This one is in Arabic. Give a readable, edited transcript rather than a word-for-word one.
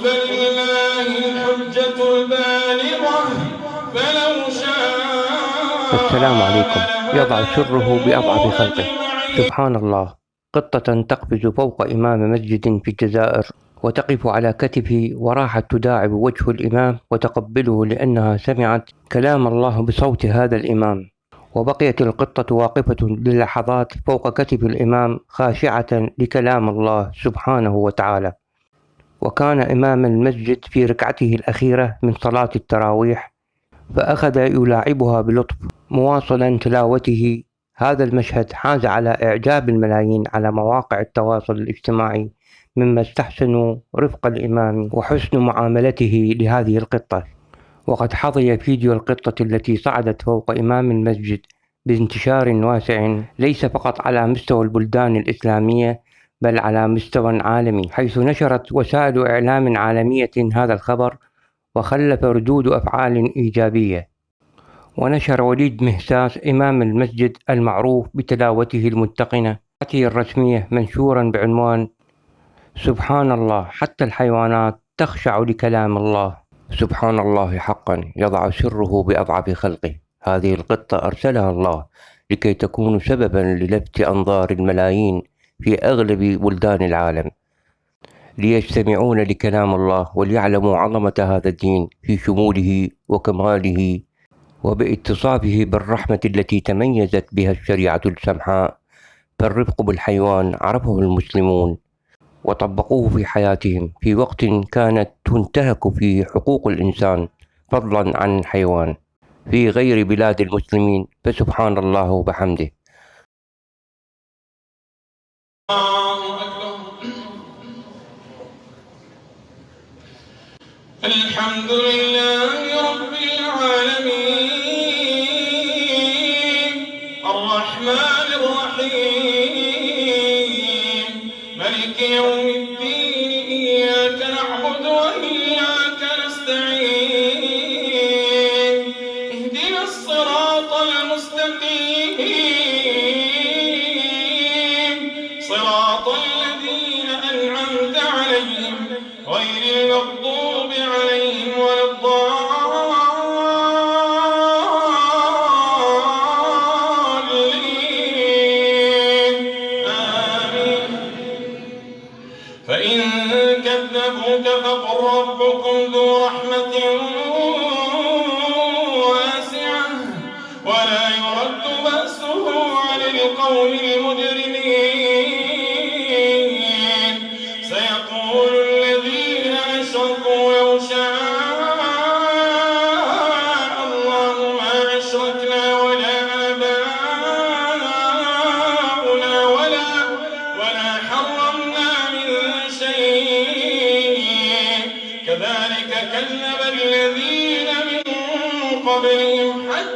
فلله الحجة البالغة فلو شاء السلام عليكم. يضع سره بأضعف خلقه. أجمعين. سبحان الله، قطة تقفز فوق إمام مسجد في الجزائر وتقف على كتفه، وراحت تداعب وجه الإمام وتقبله لأنها سمعت كلام الله بصوت هذا الإمام. وبقيت القطة واقفة للحظات فوق كتف الإمام خاشعة لكلام الله سبحانه وتعالى. وكان إمام المسجد في ركعته الأخيرة من صلاة التراويح، فأخذ يلاعبها بلطف مواصلا تلاوته. هذا المشهد حاز على إعجاب الملايين على مواقع التواصل الاجتماعي، مما استحسنوا رفق الإمام وحسن معاملته لهذه القطة. وقد حظي فيديو القطة التي صعدت فوق إمام المسجد بانتشار واسع، ليس فقط على مستوى البلدان الإسلامية بل على مستوى عالمي، حيث نشرت وسائل إعلام عالمية هذا الخبر وخلف ردود أفعال إيجابية. ونشر وليد مهساس إمام المسجد المعروف بتلاوته المتقنة الرسمية منشورا بعنوان: سبحان الله، حتى الحيوانات تخشع لكلام الله. سبحان الله حقا، يضع سره بأضعف خلقه. هذه القطة أرسلها الله لكي تكون سببا للفت أنظار الملايين في أغلب بلدان العالم، ليستمعون لكلام الله وليعلموا عظمة هذا الدين في شموله وكماله، وباتصافه بالرحمة التي تميزت بها الشريعة السمحاء. فالرفق بالحيوان عرفه المسلمون وطبقوه في حياتهم في وقت كانت تنتهك فيه حقوق الإنسان فضلا عن الحيوان في غير بلاد المسلمين. فسبحان الله وبحمده. الحمد لله رب العالمين الرحمن الرحيم ملك يوم الدين إياك نعبد وإياك نستعين اهدنا الصراط المستقيم صراط الذين أنعمت عليهم غير المغضوب عليهم ولا الضالين آمين. فإن كذبوك فقل ربكم ذو رحمة واسعة ولا يرد بأسه عن القوم المجرمين. سيقول الذين أشركوا لو شاء الله ما أشركنا ولا آباؤنا ولا حرمنا من شيء كذلك كذب الذين من قبلهم حتى